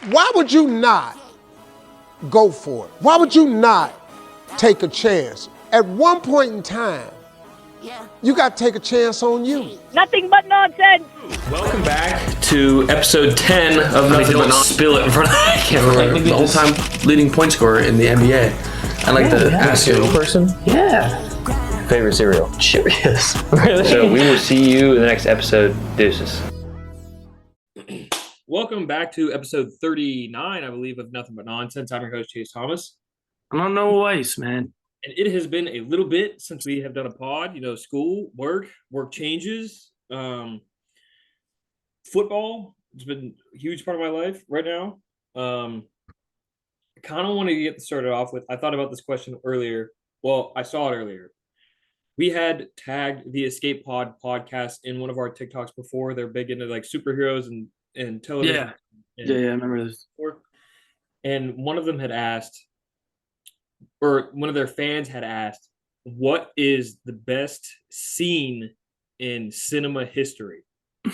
Why would you not go for it? Why would you not take a chance? At one point in time, you got to take a chance on you. Nothing but nonsense. Welcome back to episode 10 of Nothing But Not Spill It in front of I can't remember the all-time leading point scorer in the NBA. I'd like to ask you. Person? Yeah. Favorite cereal? Cheerios. Really? So we will see you in the next episode. Deuces. Welcome back to episode 39, I believe, of Nothing But Nonsense. I'm your host, Chase Thomas. I'm on no ice, man. And it has been a little bit since we have done a pod. You know, school, work changes. Football has been a huge part of my life right now. I kind of want to get started off with, I thought about this question earlier. Well, I saw it earlier. We had tagged the Escape Pod podcast in one of our TikToks before. They're big into like superheroes and television. Yeah, I remember this. And one of them had asked, or one of their fans had asked, what is the best scene in cinema history? I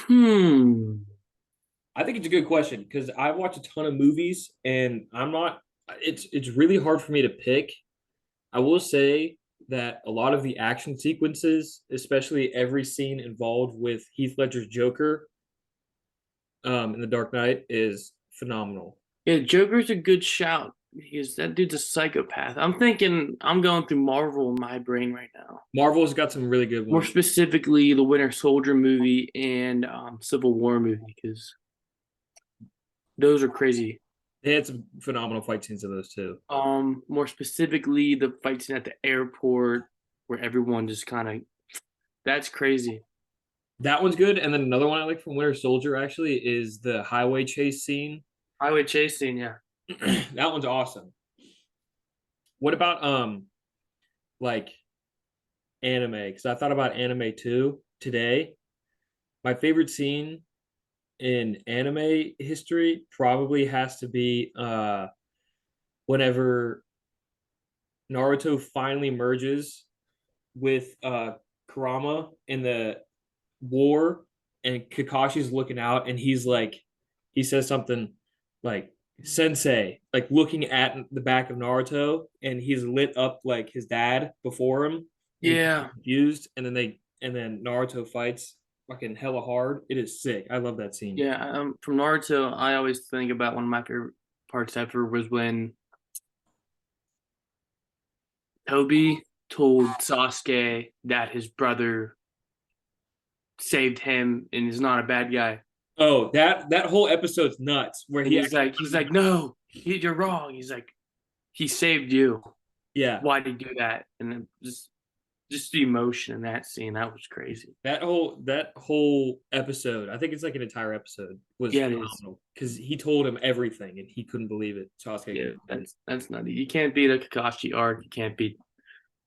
think it's a good question because I watch a ton of movies and it's really hard for me to pick. I will say that a lot of the action sequences, especially every scene involved with Heath Ledger's Joker in The Dark Knight, is phenomenal. Yeah, Joker's a good shout because that dude's a psychopath. I'm going through Marvel in my brain right now. Marvel's got some really good ones. More specifically, the Winter Soldier movie and Civil War movie because those are crazy. They had some phenomenal fight scenes in those too. More specifically, the fight scene at the airport where everyone just that's crazy. That one's good. And then another one I like from Winter Soldier actually is the highway chase scene. Highway chase scene, yeah. That one's awesome. What about like anime? Because I thought about anime too today. My favorite scene in anime history probably has to be whenever Naruto finally merges with Kurama in the war and Kakashi's looking out and he says something like Sensei, like looking at the back of Naruto and he's lit up like his dad before him. Yeah. Confused and then Naruto fights fucking hella hard. It is sick. I love that scene. Yeah, from Naruto, I always think about one of my favorite parts ever was when Toby told Sasuke that his brother saved him and is not a bad guy. Oh, that whole episode's nuts. Where he's like, no, you're wrong. He's like, he saved you. Yeah. Why did he do that? And then just the emotion in that scene, that was crazy. That whole episode, I think it's like an entire episode, was phenomenal because he told him everything and he couldn't believe it. Sasuke, yeah, that's nutty. You can't beat a Kakashi arc. You can't beat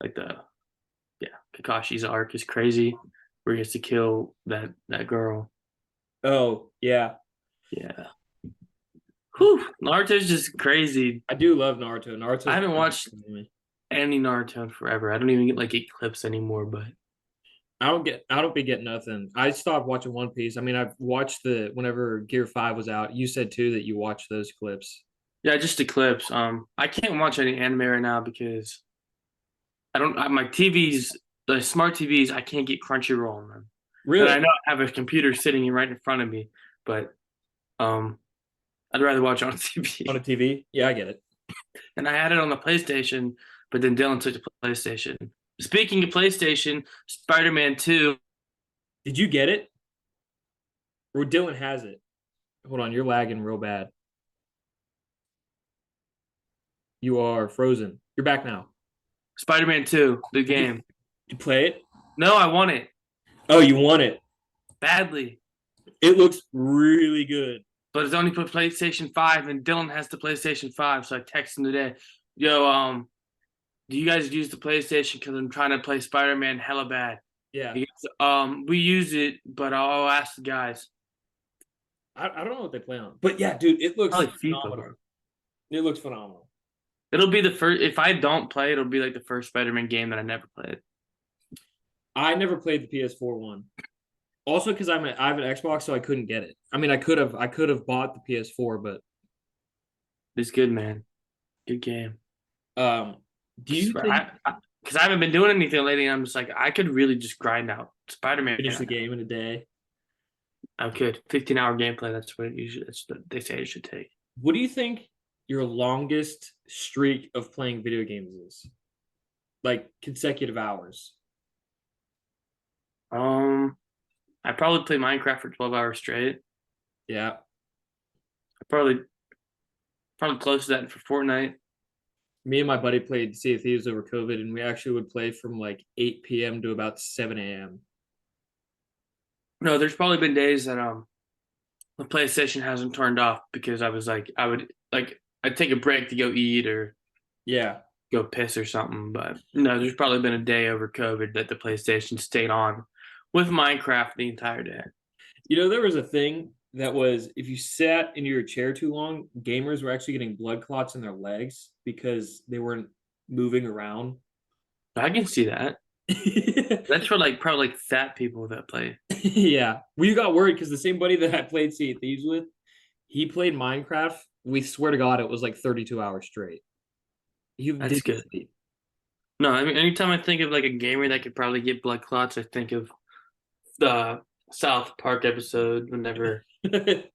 like Kakashi's arc is crazy, where he has to kill that girl. Oh yeah. Whew, Naruto's just crazy. I do love Naruto. I haven't watched any Naruto in forever. I don't even get clips anymore, but I don't be getting nothing. I stopped watching One Piece. I mean, I've watched whenever Gear 5 was out. You said too that you watched those clips. Yeah, just the clips. I can't watch any anime right now because my TVs, the smart TVs, I can't get Crunchyroll on them. Really? And I know I have a computer sitting right in front of me, but I'd rather watch it on TV. On a TV? Yeah, I get it. And I had it on the PlayStation, but then Dylan took the PlayStation. Speaking of PlayStation, Spider-Man 2. Did you get it? Or Dylan has it? Hold on, you're lagging real bad. You are frozen. You're back now. Spider-Man 2, the game. Did you play it? No, I want it. Oh, you want it? Badly. It looks really good. But it's only for PlayStation 5, and Dylan has the PlayStation 5, so I texted him today. Yo, do you guys use the PlayStation? Because I'm trying to play Spider-Man hella bad. Yeah. He goes, we use it, but I'll ask the guys. I don't know what they play on. But yeah, dude, it looks phenomenal. FIFA, it looks phenomenal. It'll be the first. If I don't play, it'll be like the first Spider-Man game that I never played. I never played the PS4 one. Also, because I have an Xbox, so I couldn't get it. I mean, I could have bought the PS4, but It's good, man. Good game. Do you think Because I haven't been doing anything lately, and I'm just like, I could really just grind out Spider-Man. finish the game in a day? I could 15-hour gameplay. That's what it usually. That's what they say it should take. What do you think your longest streak of playing video games is? Like consecutive hours. I probably play Minecraft for 12 hours straight. Yeah. I probably close to that for Fortnite. Me and my buddy played Sea of Thieves over COVID, and we actually would play from like 8 p.m. to about 7 a.m. No, there's probably been days that the PlayStation hasn't turned off because I'd take a break to go eat or Yeah. go piss or something. But no, there's probably been a day over COVID that the PlayStation stayed on with Minecraft the entire day. You know, there was a thing that was if you sat in your chair too long, gamers were actually getting blood clots in their legs because they weren't moving around. I can see that. That's for probably fat people that play. Yeah. We got worried because the same buddy that I played Sea of Thieves with, he played Minecraft. We swear to God, it was like 32 hours straight. That's good. No, I mean, anytime I think of like a gamer that could probably get blood clots, I think of the South Park episode whenever yeah.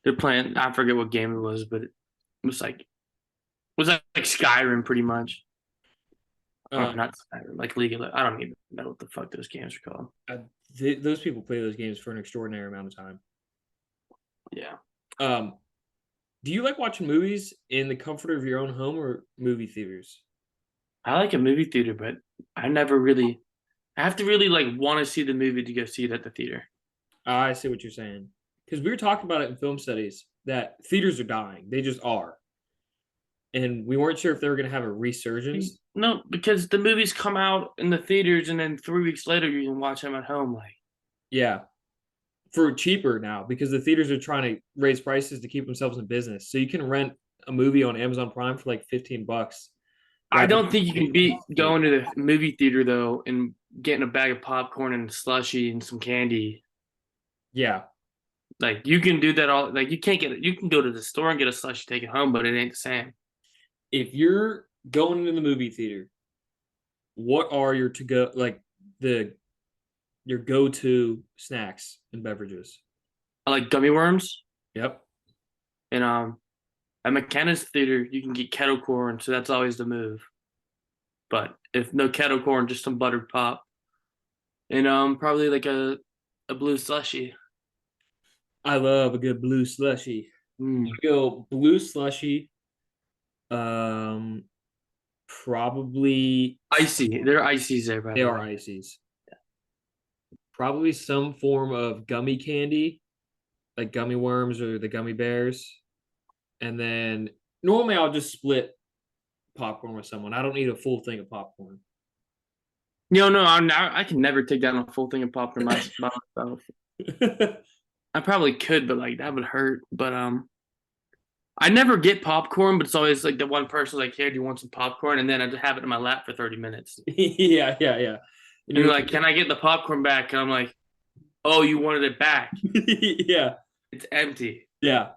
they're playing. I forget what game it was, but it was like Skyrim, pretty much. Not Skyrim, like League of Legends. I don't even know what the fuck those games are called. Those people play those games for an extraordinary amount of time. Yeah. Do you like watching movies in the comfort of your own home or movie theaters? I like a movie theater, but I never really. I have to really want to see the movie to go see it at the theater. I see what you're saying. Because we were talking about it in film studies that theaters are dying. They just are. And we weren't sure if they were going to have a resurgence. No, because the movies come out in the theaters and then 3 weeks later you can watch them at home. Yeah. For cheaper now because the theaters are trying to raise prices to keep themselves in business. So you can rent a movie on Amazon Prime for like $15. I don't think you can beat going to the movie theater though and getting a bag of popcorn and a slushie and some candy. Yeah. You can do that all. You can't get it. You can go to the store and get a slushie, take it home, but it ain't the same. If you're going into the movie theater, what are your your go-to snacks and beverages? I like gummy worms. Yep. And at McKenna's theater, you can get kettle corn, so that's always the move. But if no kettle corn, just some buttered pop. And probably like a blue slushie. I love a good blue slushie. Mm. You go blue slushie. Probably icy. There are ices there, by they the are way. ices. Probably some form of gummy candy, like gummy worms or the gummy bears. And then normally I'll just split popcorn with someone. I don't eat a full thing of popcorn. No, I can never take down a full thing of popcorn by myself. I probably could, but that would hurt. But I never get popcorn, but it's always like the one person like, "Hey, do you want some popcorn?" And then I just have it in my lap for 30 minutes. Yeah. And you're like, "Can I get the popcorn back?" And I'm like, "Oh, you wanted it back?" Yeah. It's empty. Yeah.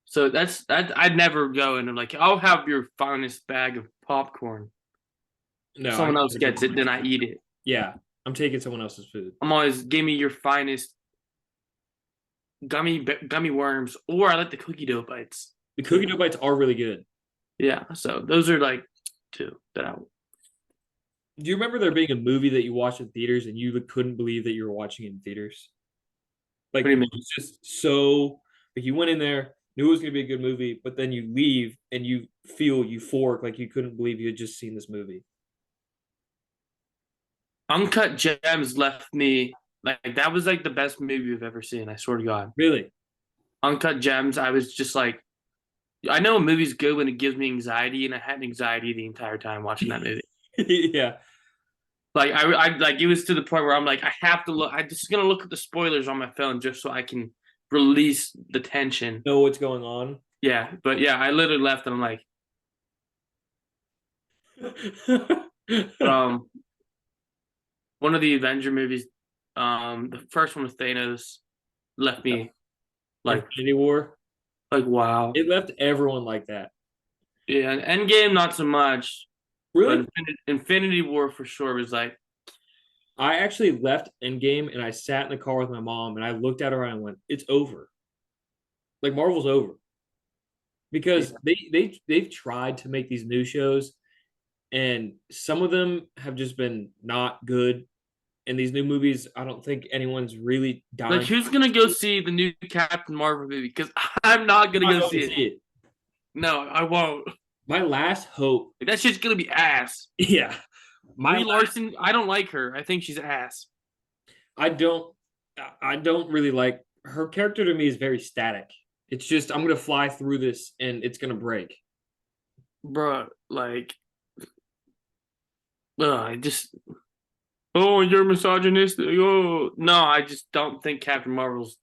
So that's that. I'd never go and I'm like, "I'll have your finest bag of popcorn." No, someone else gets it, then I eat it. Yeah, I'm taking someone else's food. I'm always give me your finest gummy worms, or I like the cookie dough bites. The cookie dough bites are really good. Yeah, so those are two that I. Do you remember there being a movie that you watched in theaters and you couldn't believe that you were watching it in theaters? Like, it was just so you went in there, knew it was going to be a good movie, but then you leave and you feel euphoric, like you couldn't believe you had just seen this movie. Uncut Gems left me that was the best movie I've ever seen. I swear to God. Really? Uncut Gems. I was just I know a movie's good when it gives me anxiety, and I had anxiety the entire time watching that movie. Yeah. I it was to the point where I'm I have to look. I'm just gonna look at the spoilers on my phone just so I can release the tension. Know what's going on. Yeah, but yeah, I literally left and I'm one of the Avenger movies, the first one with Thanos left me Like, Infinity War. wow. It left everyone like that. Yeah, and Endgame not so much, Really? but Infinity War for sure was like, I actually left Endgame and I sat in the car with my mom and I looked at her and I went, "It's over. Like Marvel's over." Because they've tried to make these new shows and some of them have just been not good. And these new movies, I don't think anyone's really dying. like who's gonna go see the new Captain Marvel movie? Because I'm not gonna go see it. No, I won't. My last hope. That shit's gonna be ass. Yeah. Brie Larson, I don't like her. I think she's ass. I don't really like her character. To me is very static. It's just I'm gonna fly through this and it's gonna break. Bruh, like I just you're misogynistic. Oh no, I just don't think Captain Marvel's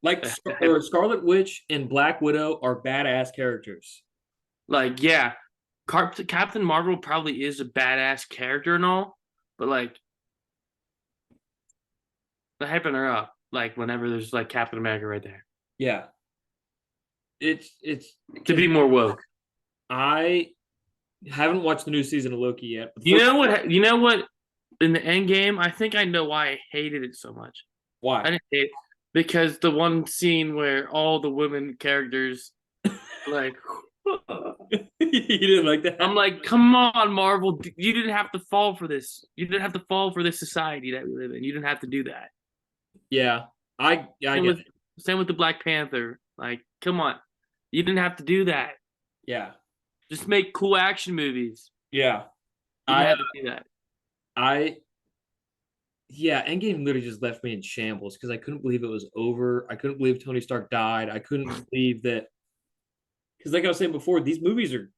Like Scarlet Witch and Black Widow are badass characters. like, yeah. Captain Marvel probably is a badass character and all, but like the hyping her up, like whenever there's like Captain America right there. Yeah. It's To be more woke. I haven't watched the new season of Loki yet. You know what? You know what? In the end game, I think I know why I hated it so much. Why? I didn't hate it because the one scene where all the women characters like You didn't like that? I'm like, come on, Marvel. You didn't have to fall for this. You didn't have to fall for this society that we live in. You didn't have to do that. Yeah. I Same with the Black Panther. Like, come on. You didn't have to do that. Yeah. Just make cool action movies. Yeah. You didn't have to do that. Endgame literally just left me in shambles because I couldn't believe it was over. I couldn't believe Tony Stark died. I couldn't believe that because like I was saying before, these movies they're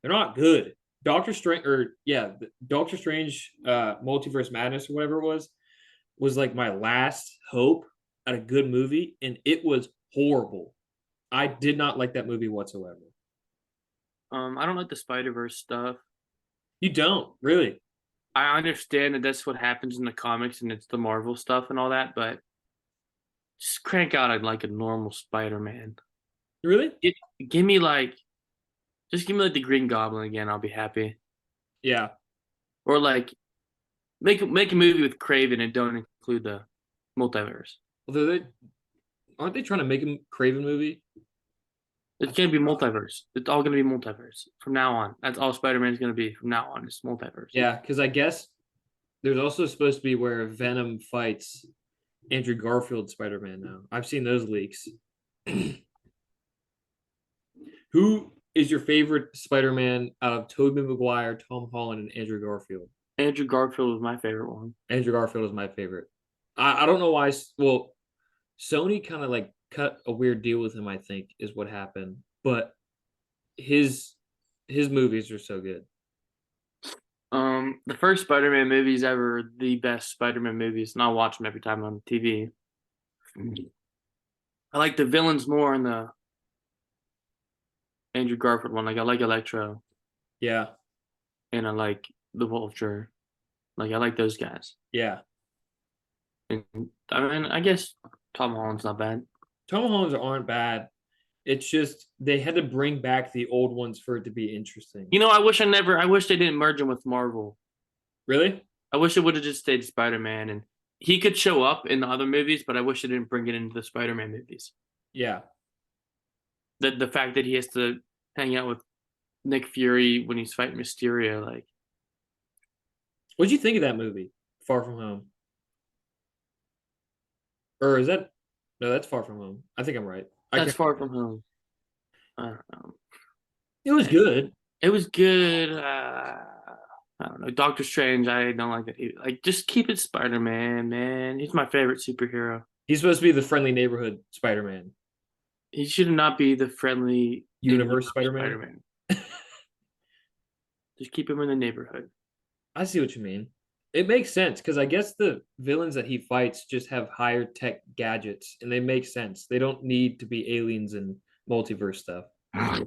not good. Doctor Strange Multiverse Madness or whatever it was like my last hope at a good movie, and it was horrible. I did not like that movie whatsoever. I don't like the Spider-Verse stuff. You don't, really? I understand that that's what happens in the comics and it's the Marvel stuff and all that, but just crank out a normal Spider-Man. Really? Give me like the Green Goblin again. I'll be happy. Yeah. Or like make a movie with Craven and don't include the multiverse. Although aren't they trying to make a Craven movie? It's gonna be multiverse. It's all gonna be multiverse from now on. That's all Spider-Man's gonna be from now on. It's multiverse. Yeah, because I guess there's also supposed to be where Venom fights Andrew Garfield Spider-Man now. I've seen those leaks. Who is your favorite Spider-Man out of Tobey Maguire, Tom Holland, and Andrew Garfield? Andrew Garfield was my favorite one. Andrew Garfield is my favorite. I don't know why. Well, Sony kind of like cut a weird deal with him, I think, is what happened. But his movies are so good. The first Spider-Man movies ever the best Spider-Man movies, and I'll watch them every time on TV. I like the villains more in the Andrew Garfield one. Like I like Electro. Yeah. And I like the Vulture. Like I like those guys. Yeah. And I mean, I guess Tom Holland's not bad. Tom Holland's aren't bad. It's just they had to bring back the old ones for it to be interesting. You know, I wish they didn't merge him with Marvel. Really? I wish it would have just stayed Spider-Man, and he could show up in the other movies, but I wish they didn't bring it into the Spider-Man movies. Yeah. The fact that he has to hang out with Nick Fury when he's fighting Mysterio, like. What'd you think of that movie, Far From Home? Or is that no? That's Far From Home. I think I'm right. That's Far From Home. I don't know. It was good. It was good. I don't know. Doctor Strange, I don't like it. Like, just keep it Spider-Man, man. He's my favorite superhero. He's supposed to be the friendly neighborhood Spider-Man. He should not be the friendly universe Spider-Man. Just keep him in the neighborhood. I see what you mean. It makes sense because I guess the villains that he fights just have higher tech gadgets and they make sense. They don't need to be aliens and multiverse stuff. I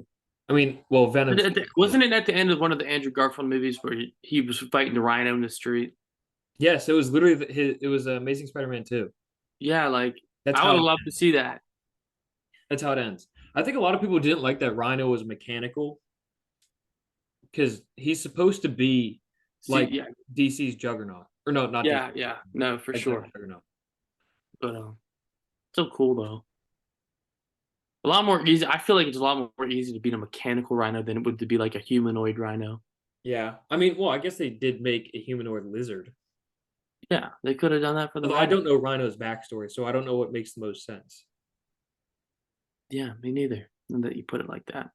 mean, well, Venom. Wasn't it at the end of one of the Andrew Garfield movies where he was fighting the rhino in the street? Yes, it was literally it was Amazing Spider-Man 2. Yeah, like I would love to see that. That's how it ends. I think a lot of people didn't like that Rhino was mechanical because he's supposed to be like yeah, DC's Juggernaut. Or no, not DC. yeah. No, for Like sure. Juggernaut. But so cool though. A lot more easy. I feel like it's a lot more easy to beat a mechanical rhino than it would to be like a humanoid rhino. Yeah. I mean, well, I guess they did make a humanoid lizard. Yeah, they could have done that for the Although I rhino. don't know Rhino's backstory, so I don't know what makes the most sense. Yeah, me neither. Now that you put it like that.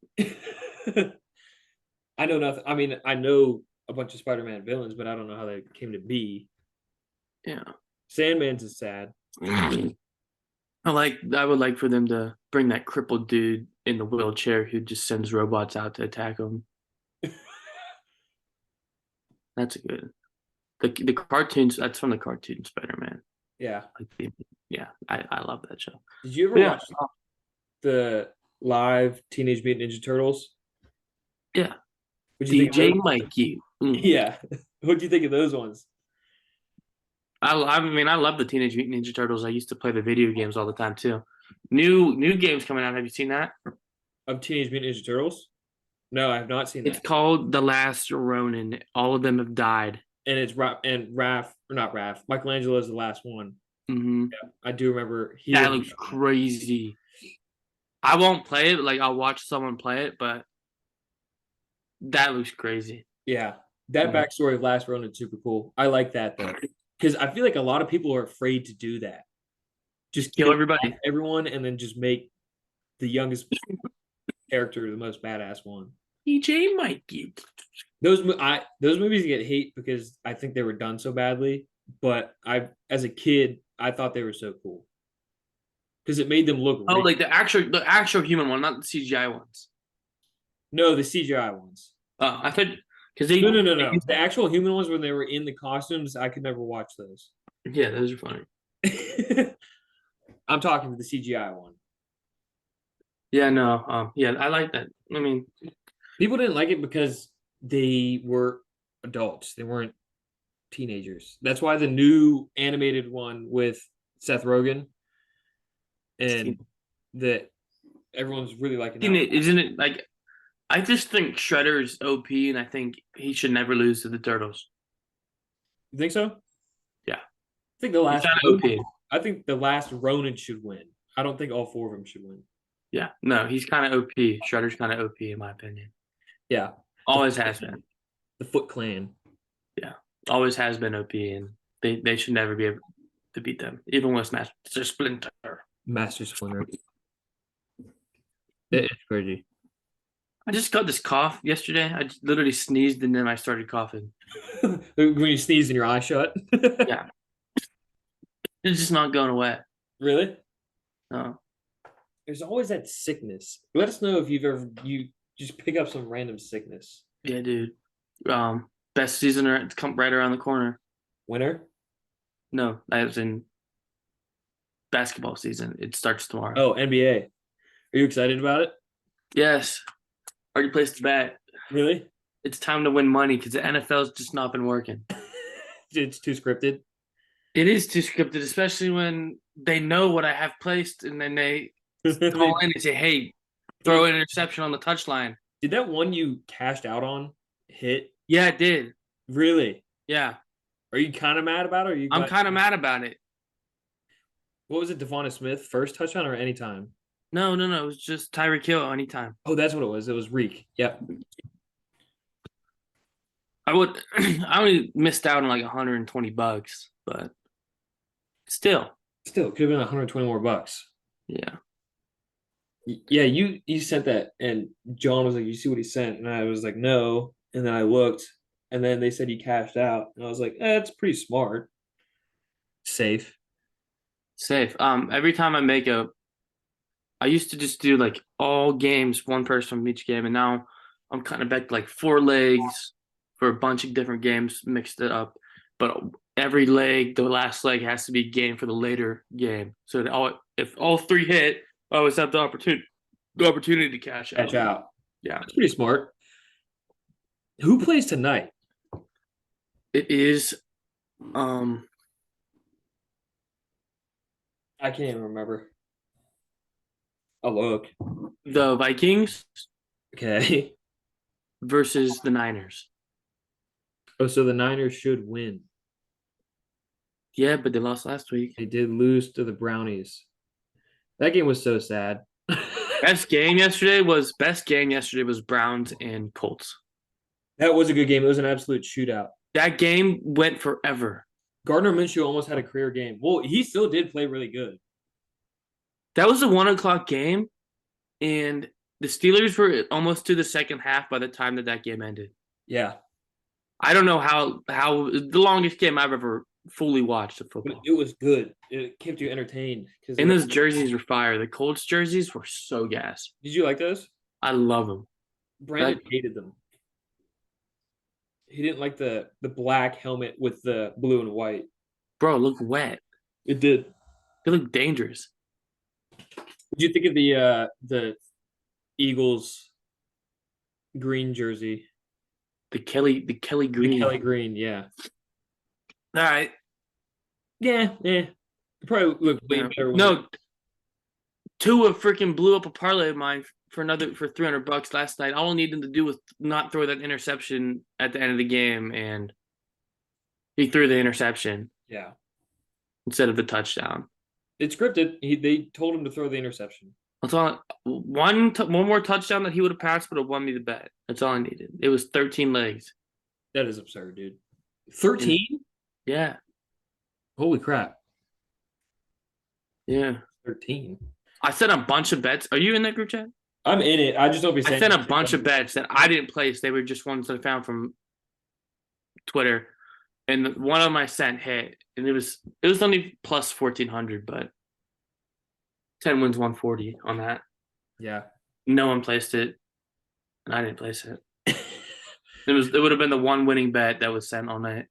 I know nothing. I mean, I know a bunch of Spider-Man villains, but I don't know how they came to be. Yeah. Sandman's is sad. I would like for them to bring that crippled dude in the wheelchair who just sends robots out to attack him. That's a good. The cartoons. That's from the cartoon Spider-Man. Yeah. Yeah, I love that show. Did you ever Yeah. watch the live Teenage Mutant Ninja Turtles? Yeah. What'd you think DJ of those? Mikey. Yeah. What'd you think of those ones? I mean, I love the Teenage Mutant Ninja Turtles. I used to play the video games all the time too. New games coming out. Have you seen that? Of Teenage Mutant Ninja Turtles? No, I have not seen It's that. called The Last Ronin. All of them have died. And it's Raph, or not Raph. Michelangelo is the last one. Hmm Yeah, I do remember. That looks crazy. I won't play it. Like I'll watch someone play it, but that looks crazy. Yeah, that Yeah. backstory of Last Ronin is super cool. I like that though, because I feel like a lot of people are afraid to do that. Just Kill everybody. everyone, and then just make the youngest character the most badass one. DJ Mikey. Those movies get hate because I think they were done so badly. But as a kid, I thought they were so cool because it made them look. Oh, real. like the actual human one, not the CGI ones. No, the CGI ones. Oh, I thought because they No. The actual human ones when they were in the costumes, I could never watch those. Yeah, those are funny. I'm talking to the CGI one. Yeah, no, yeah, I like that. I mean, People didn't like it because they were adults. They weren't teenagers. That's why the new animated one with Seth Rogen and that everyone's really liking that one. isn't it like? I just think Shredder is OP, and I think he should never lose to the Turtles. You think so? Yeah. I think the He's last kind of OP. I think the last Ronin should win. I don't think all four of them should win. Yeah, no, he's kind of OP. Shredder's kind of OP in my opinion. Yeah. Always has been. The Foot Clan. Yeah, always has been OP, and they should never be able to beat them, even with Master Splinter. Master Splinter. It's crazy. I just got this cough yesterday. I just literally sneezed and then I started coughing. When you sneeze and your eye shut. Yeah. It's just not going away. Really? No. There's always that sickness. Let us know if you just pick up some random sickness. Yeah, dude. Best season come right around the corner. Winter? No, I was in basketball season. It starts tomorrow. Oh, NBA. Are you excited about it? Yes. Already placed the bet. Really? It's time to win money because the NFL's just not been working. It's too scripted. It is too scripted, especially when they know what I have placed and then they call in and say, hey, throw an interception on the touchline. Did that one you cashed out on hit? Yeah, it did. Really? Yeah. Are you kind of mad about it? Or I'm kind of mad about it. What was it, Devonta Smith? First touchdown or anytime? No. It was just Tyreek Hill anytime. Oh, that's what it was. It was Reek. Yep. I only missed out on like $120, but still. Still, could have been 120 more bucks. Yeah. Yeah, you sent that, and John was like, "You see what he sent?" And I was like, "No." And then I looked, and then they said he cashed out, and I was like, "It's pretty smart, safe." Safe. Every time I used to just do like all games, one person from each game, and now I'm kind of back to like 4 legs for a bunch of different games, mixed it up. But every leg, the last leg has to be game for the later game. So that if all 3 hit, I always have the opportunity to cash out. Catch out. Yeah. That's pretty smart. Who plays tonight? It is I can't even remember. I'll look. The Vikings Okay. versus the Niners. Oh, so the Niners should win. Yeah, but they lost last week. They did lose to the Brownies. That game was so sad. Best game yesterday was Browns and Colts. That was a good game. It was an absolute shootout. That game went forever. Gardner Minshew almost had a career game. Well, he still did play really good. That was a 1:00 game, and the Steelers were almost to the second half by the time that game ended. Yeah. I don't know how the longest game I've ever fully watched of But football. it was good. It kept you entertained. And those jerseys were fire. The Colts jerseys were so gas. Did you like those? I love them. Brandon hated them. He didn't like the black helmet with the blue and white. Bro, it looked wet. It did. They look dangerous. Did you think of the Eagles green jersey? The Kelly Green. The Kelly green, yeah. All right. Yeah. It probably looked way better. No. Tua freaking blew up a parlay of mine for $300 last night. All I needed him to do was not throw that interception at the end of the game, and he threw the interception. Yeah. Instead of the touchdown. It's scripted. They told him to throw the interception. That's all. One more touchdown that he would have passed would have won me the bet. That's all I needed. It was 13 legs. That is absurd, dude. 13? Yeah. Holy crap. Yeah. 13. I sent a bunch of bets. Are you in that group chat? I'm in it. I just don't be saying. I sent a bunch of bets that I didn't place. They were just ones that I found from Twitter. And one of them I sent hit. And it was only plus 1,400, but 10 wins 140 on that. Yeah. No one placed it. And I didn't place it. It would have been the one winning bet that was sent all night.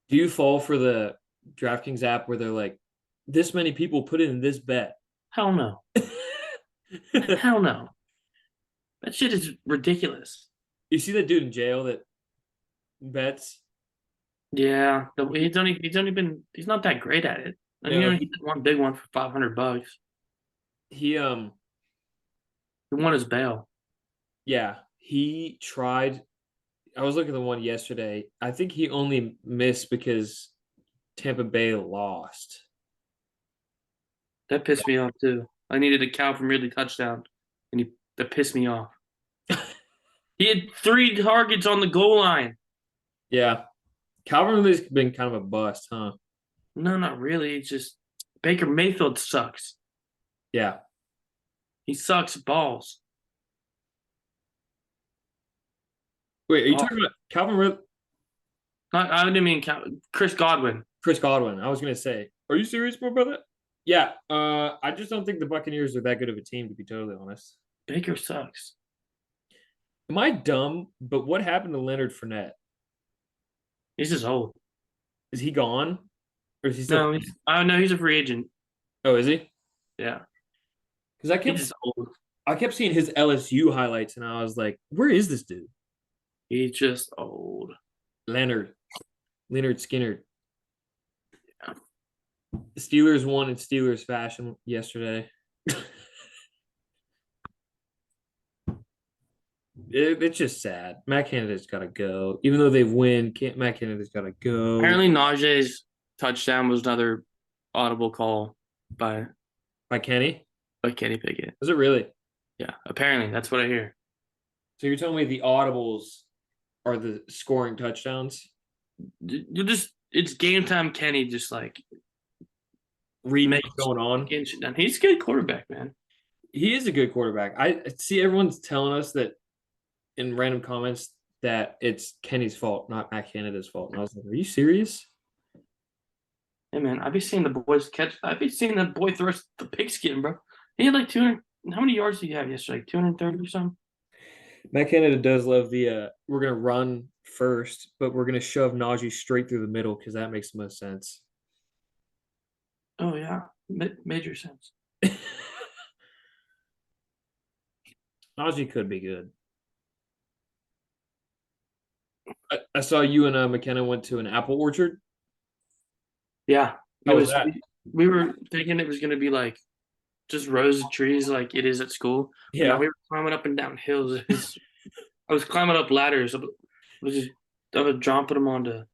Do you fall for the DraftKings app where they're like, this many people put in this bet? Hell no. Hell no. That shit is ridiculous. You see that dude in jail that bets? Yeah, he's not that great at it. I mean, Yeah. he did one big one for $500. He won his bail. Yeah, he tried. I was looking at the one yesterday. I think he only missed because Tampa Bay lost. That pissed me off too. I needed a Calvin Ridley touchdown, and that pissed me off. He had 3 targets on the goal line. Yeah, Calvin Ridley's been kind of a bust, huh? No, not really. It's just Baker Mayfield sucks. Yeah. He sucks balls. Wait, are you talking about Calvin Ridley? I didn't mean Chris Godwin. Chris Godwin. I was gonna say, are you serious, my brother? Yeah. I just don't think the Buccaneers are that good of a team, to be totally honest. Baker sucks. Am I dumb? But what happened to Leonard Fournette? He's just old. Is he gone? Or is he still? No, he's a free agent. Oh, is he? Yeah. Because He's old. I kept seeing his LSU highlights, and I was like, where is this dude? He's just old. Leonard Skinner. Yeah. The Steelers won in Steelers fashion yesterday. It's just sad. Matt Canada's got to go. Even though they win, Matt Canada's got to go. Apparently, Najee's touchdown was another audible call by Kenny? Kenny Pickett. Was it really? Yeah, apparently that's what I hear. So you're telling me the audibles are the scoring touchdowns? It's game time. Kenny just like Read what's going on. getting shit done. He's a good quarterback, man. He is a good quarterback. I see everyone's telling us that in random comments that it's Kenny's fault, not Matt Canada's fault. And I was like, are you serious? Hey man, I've been seeing the boys catch. I've been seeing that boy throw the pigskin, bro. He had like 200. How many yards did he have yesterday? Like 230 or something. Matt Canada does love the we're gonna run first, but we're gonna shove Najee straight through the middle because that makes the most sense. Oh yeah, major sense. Najee could be good. I saw you and McKenna went to an apple orchard. Yeah, How was that? We were thinking it was going to be like just rows of trees like it is at school. But Yeah. now we were climbing up and down hills. I was climbing up ladders. I was dropping them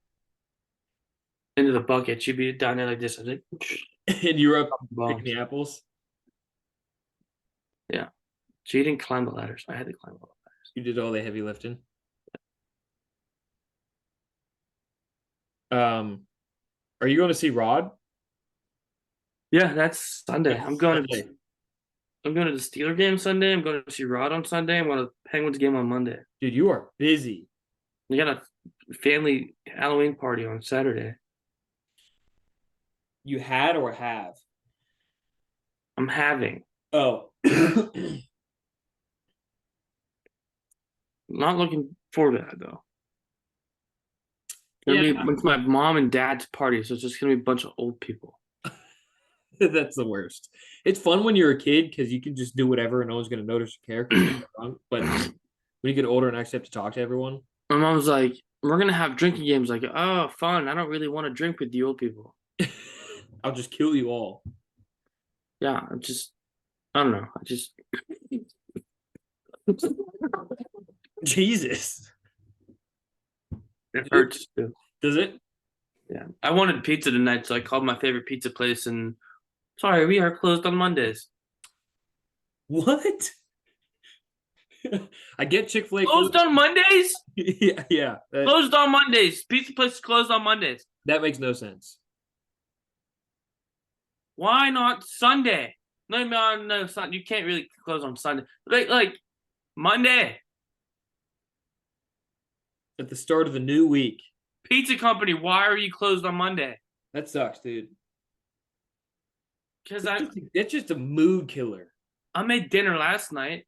into the bucket. She'd be down there like this. I was like, And you were up bombs. picking the apples. Yeah. She didn't climb the ladders. I had to climb all the ladders. You did all the heavy lifting. Are you going to see Rod? Yeah, that's Sunday. I'm going Sunday. to the Steeler game Sunday. I'm going to see Rod on Sunday. I'm going to the Penguins game on Monday. Dude, you are busy. We got a family Halloween party on Saturday. You had or have? I'm having. Oh. Not looking forward to that though. It's my mom and dad's party, so it's just gonna be a bunch of old people. That's the worst. It's fun when you're a kid because you can just do whatever and no one's gonna notice your care 'cause you're drunk. But when you get older and actually have to talk to everyone, My mom's like, "We're gonna have drinking games." Like, oh, fun! I don't really want to drink with the old people. I'll just kill you all. Yeah, I don't know. Jesus. It hurts too. Does it? Yeah, I wanted pizza tonight, so I called my favorite pizza place and sorry, we are closed on Mondays. What? I get Chick-fil-A Closed on Mondays? yeah. Closed on Mondays. Pizza place is closed on Mondays. That makes no sense. Why not Sunday? No, you can't really close on Sunday. Like Monday. At the start of the new week. Pizza company, why are you closed on Monday? That sucks, dude. Because That's just a mood killer. I made dinner last night,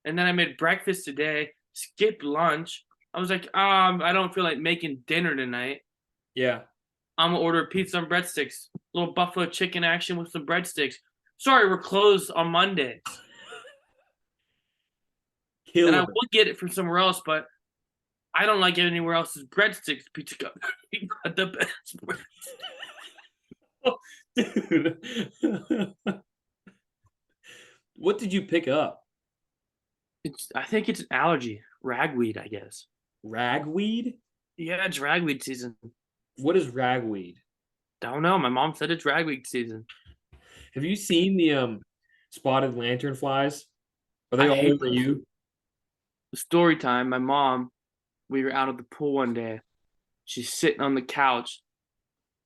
and then I made breakfast today. Skipped lunch. I was like, I don't feel like making dinner tonight. Yeah. I'm gonna order pizza and breadsticks. Little buffalo chicken action with some breadsticks. Sorry, we're closed on Monday. Killer. And I would get it from somewhere else, but I don't like it anywhere else's breadsticks. Pizza company got the best Dude. What did you pick up? I think it's an allergy. Ragweed, I guess. Ragweed? Yeah, it's ragweed season. What is ragweed? Don't know. My mom said it's ragweed season. Have you seen the spotted lanternflies? Are they I all hate over those. you? Story time. My mom, we were out at the pool one day. She's sitting on the couch.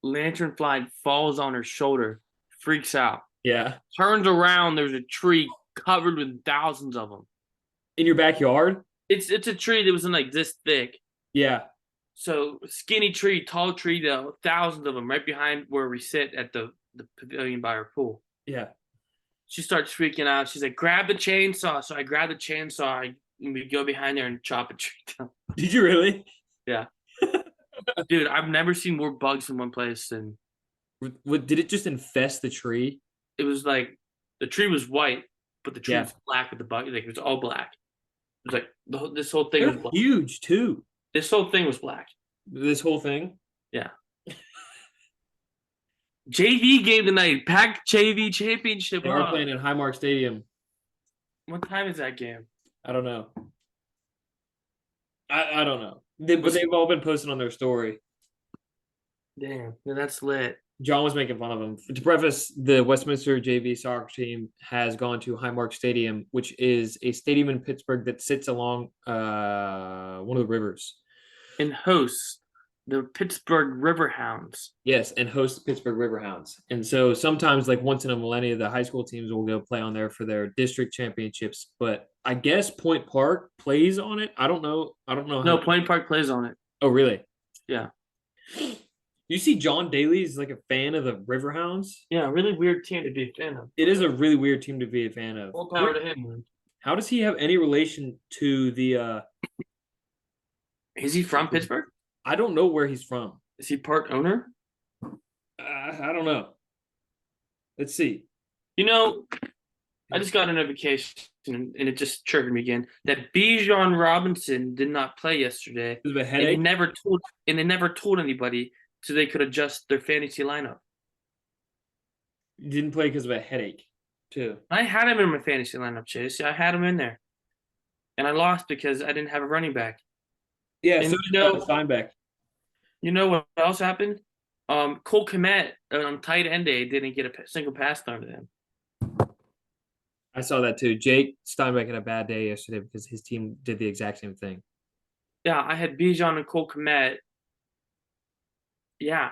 Lanternfly falls on her shoulder. Freaks out. Yeah. Turns around. There's a tree covered with thousands of them. In your backyard? It's a tree that was like this thick. Yeah. So skinny tree, tall tree though, thousands of them right behind where we sit at the pavilion by our pool. Yeah. She starts freaking out. She's like, grab the chainsaw. So I grab the chainsaw and we go behind there and chop a tree down. Did you really? Yeah. Dude, I've never seen more bugs in one place than Did it just infest the tree? it was like the tree was white, but the tree Yeah. was black with the bug. Like it was all black. It was like this whole thing was They're black. huge too. This whole thing was black. This whole thing? Yeah. JV game tonight. Pack JV championship. They are playing at Highmark Stadium. What time is that game? I don't know. I don't know. But they've all been posting on their story. Damn, yeah, that's lit. John was making fun of him. To preface, the Westminster JV soccer team has gone to Highmark Stadium, which is a stadium in Pittsburgh that sits along one of the rivers. And hosts the Pittsburgh Riverhounds. Yes, and hosts the Pittsburgh Riverhounds. And so sometimes, like once in a millennia, the high school teams will go play on there for their district championships. But I guess Point Park plays on it. I don't know. No, Point Park plays on it. Oh, really? Yeah. You see, John Daly is like a fan of the Riverhounds. Yeah, really weird team to be a fan of. It is a really weird team to be a fan of. All power to him, man. How does he have any relation to the? Is he from Pittsburgh? I don't know where he's from. Is he part owner? I don't know. Let's see. You know, I just got a notification and it just triggered me again that Bijan Robinson did not play yesterday. Is it a And headache? they never told anybody so they could adjust their fantasy lineup. He didn't play because of a headache. too. I had him in my fantasy lineup, Chase. I had him in there, and I lost because I didn't have a running back. Yeah, And so Steinbeck. You know what else happened? Cole Kmet on tight end day didn't get a single pass thrown to him. I saw that too. Jake Steinbeck had a bad day yesterday because his team did the exact same thing. Yeah, I had Bijan and Cole Kmet. Yeah,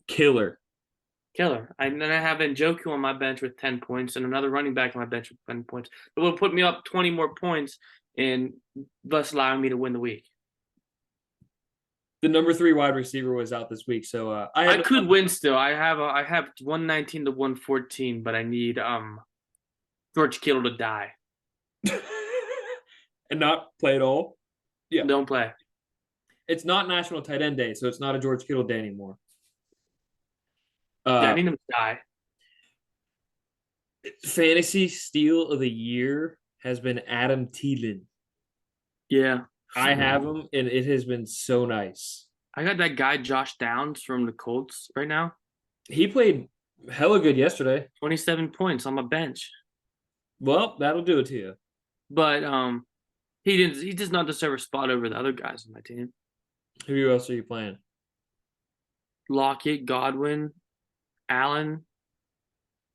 Killer. And then I have Njoku on my bench with 10 points and another running back on my bench with 10 points. It will put me up 20 more points and thus allowing me to win the week. The number 3 wide receiver was out this week, so I could win still. I have 119 to 114, but I need George Kittle to die. and not play at all. Yeah, Don't play. It's not National Tight End Day, so it's not a George Kittle day anymore. I need him to die. Fantasy steal of the year has been Adam Thielen. Yeah. I have him, and it has been so nice. I got that guy Josh Downs from the Colts right now. He played hella good yesterday. 27 points on my bench. Well, that'll do it to you. But he does not deserve a spot over the other guys on my team. Who else are you playing? Lockett, Godwin, Allen,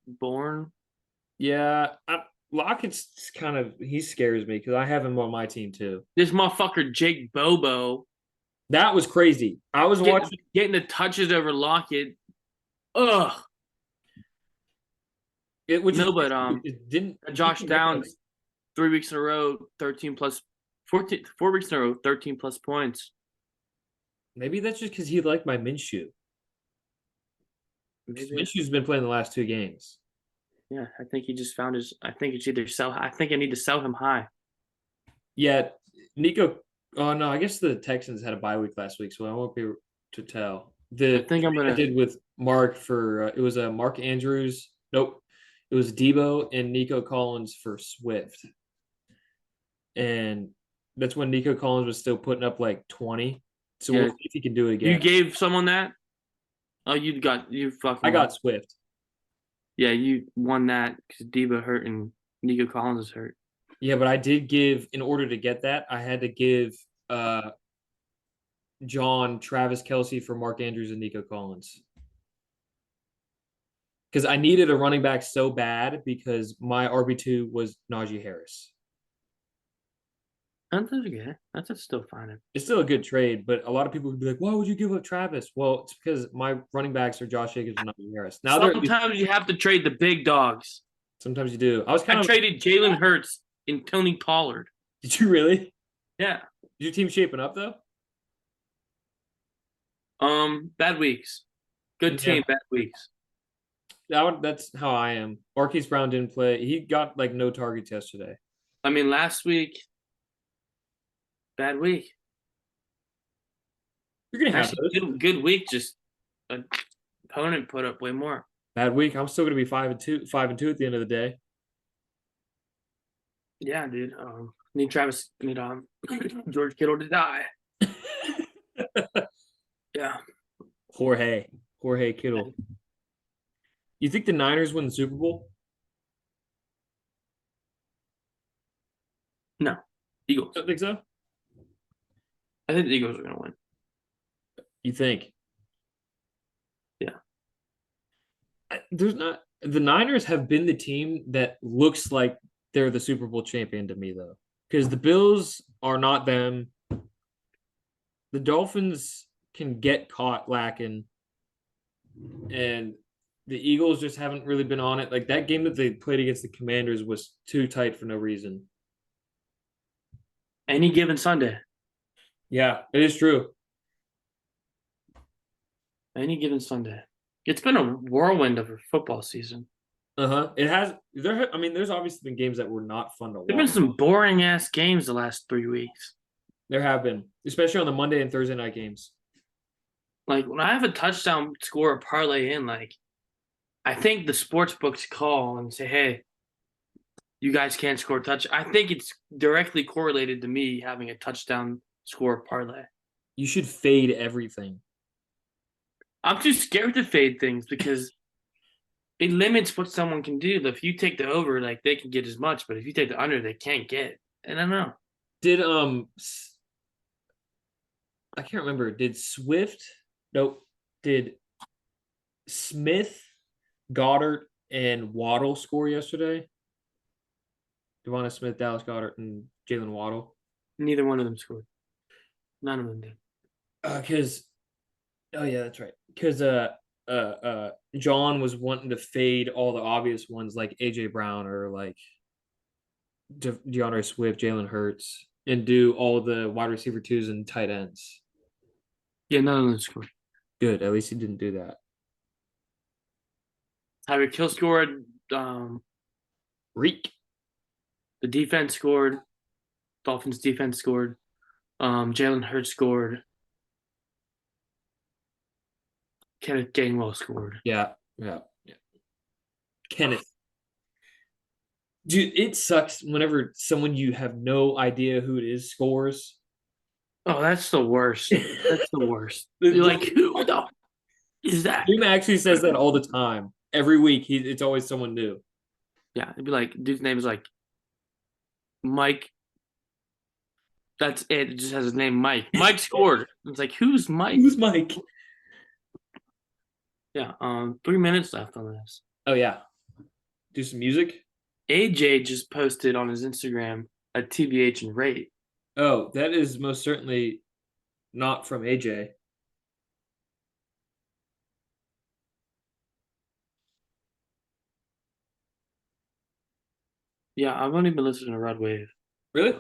Bourne. Yeah, Lockett's he scares me because I have him on my team too. This motherfucker Jake Bobo. That was crazy. I was watching getting the touches over Lockett. Ugh. Josh Downs 3 weeks in a row, 4 weeks in a row, 13 plus points. Maybe that's just because he liked my Minshew. Minshew's been playing the last 2 games. Yeah, I think he just found his. I think it's either sell. I think I need to sell him high. Yeah, Nico. Oh no, I guess the Texans had a bye week last week, so I won't be able to tell. I did with Mark for it was a Mark Andrews. Nope, it was Debo and Nico Collins for Swift, and that's when Nico Collins was still putting up like 20. So we'll see if he can do it again. You gave someone that? Oh, you fucking. I got Swift. Yeah, you won that because Debo hurt and Nico Collins is hurt. Yeah, but I did give, in order to get that, I had to give John Travis Kelce for Mark Andrews and Nico Collins. Because I needed a running back so bad because my RB2 was Najee Harris. That's okay. That's still fine. It's still a good trade, but a lot of people would be like, why would you give up Travis? Well, it's because my running backs are Josh Jacobs and Najee Harris. Now sometimes you have to trade the big dogs. Sometimes you do. I traded Jalen Hurts and Tony Pollard. Did you really? Yeah. Is your team shaping up though? Bad weeks. Good team, bad weeks. That's how I am. Marquise Brown didn't play. He got like no targets yesterday. I mean, last week, bad week. You're gonna have those. Good week. Just an opponent put up way more. Bad week. I'm still gonna be 5-2 at the end of the day. Yeah, dude. Need George Kittle to die. Yeah. Jorge Kittle. You think the Niners win the Super Bowl? No. Eagles. Don't think so? I think the Eagles are going to win. You think? Yeah. The Niners have been the team that looks like they're the Super Bowl champion to me, though. Because the Bills are not them. The Dolphins can get caught lacking. And the Eagles just haven't really been on it. Like, that game that they played against the Commanders was too tight for no reason. Any given Sunday. Yeah, it is true. Any given Sunday. It's been a whirlwind of a football season. It has. There's obviously been games that were not fun to watch. There have been some boring ass games the last 3 weeks. There have been, especially on the Monday and Thursday night games. Like when I have a touchdown score or parlay in, like I think the sports books call and say, "Hey, you guys can't score a touch." I think it's directly correlated to me having a touchdown score parlay. You should fade everything. I'm too scared to fade things because it limits what someone can do. If you take the over, like they can get as much, but if you take the under, they can't get. And I don't know. Did I can't remember. Did Swift? Nope. Did Smith, Goddard, and Waddle score yesterday? Devonta Smith, Dallas Goddard, and Jalen Waddle. Neither one of them scored. None of them did. Because, oh yeah, that's right. Because John was wanting to fade all the obvious ones like AJ Brown or like DeAndre Swift, Jalen Hurts, and do all the wide receiver twos and tight ends. Yeah, none of them scored. Good. At least he didn't do that. Tyreek Hill scored. Reek. The defense scored. Dolphins defense scored. Jalen Hurts scored. Kenneth Gainwell scored. Yeah. Kenneth. Dude, it sucks whenever someone you have no idea who it is scores. Oh, that's the worst. That's the worst. You're like, who the is that? Jim actually says that all the time. Every week, it's always someone new. Yeah, it'd be like, dude's name is like Mike. That's it. It just has his name, Mike. Mike scored. It's like, who's Mike? Who's Mike? Yeah. 3 minutes left on this. Oh yeah. Do some music. AJ just posted on his Instagram a TBH and rate. Oh, that is most certainly not from AJ. Yeah, I've only been listening to Rod Wave. Really?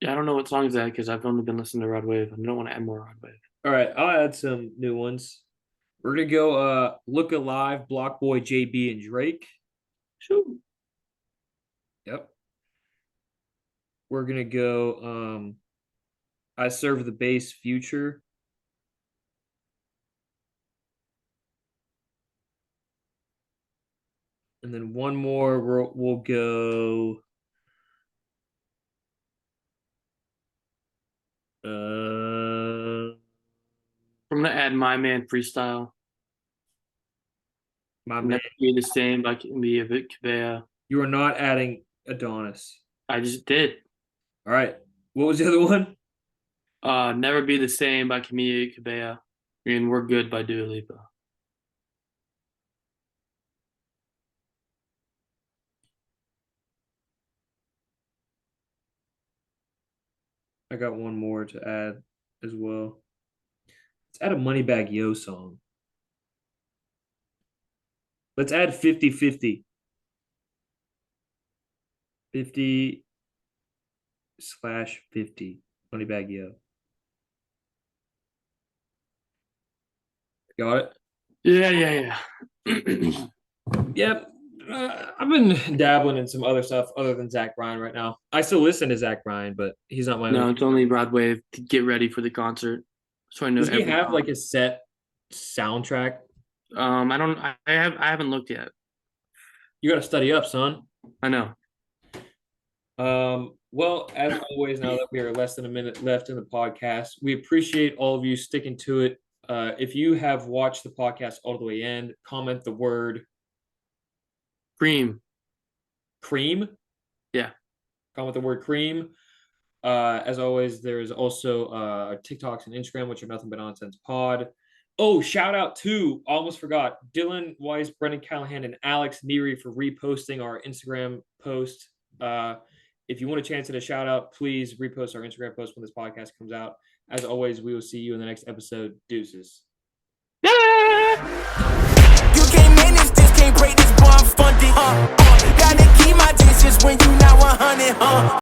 Yeah, I don't know what song is that because I've only been listening to Rod Wave. I don't want to add more Rod Wave. All right, I'll add some new ones. We're gonna go Look Alive, Block Boy, JB, and Drake. Sure. Yep. We're gonna go I Serve the Bass, Future. And then one more we'll go I'm gonna add My Man Freestyle. My Man. Never Be the Same by Camille Cabella. You are not adding Adonis. I just did. All right. What was the other one? Never Be the Same by Camille Cabella. And We're Good by Dua Lipa. I got one more to add as well. Let's add a Moneybag Yo song. Let's add 50-50. 50/50. Moneybag Yo. Got it? Yeah. Yep. I've been dabbling in some other stuff other than Zach Bryan right now. I still listen to Zach Bryan, but he's not my No, own. it's only Rod Wave to get ready for the concert. So I know Does he every have song. like a set soundtrack? I haven't looked yet. You got to study up, son. I know. Well, as always, now that we are less than a minute left in the podcast, we appreciate all of you sticking to it. If you have watched the podcast all the way in, comment the word Cream. Yeah. Comment the word cream. As always, there's also TikToks and Instagram, which are nothing but nonsense pod. Oh, shout out to, almost forgot, Dylan Weiss, Brendan Callahan, and Alex Neary for reposting our Instagram post. If you want a chance at a shout out, please repost our Instagram post when this podcast comes out. As always, we will see you in the next episode. Deuces. Yeah! You can't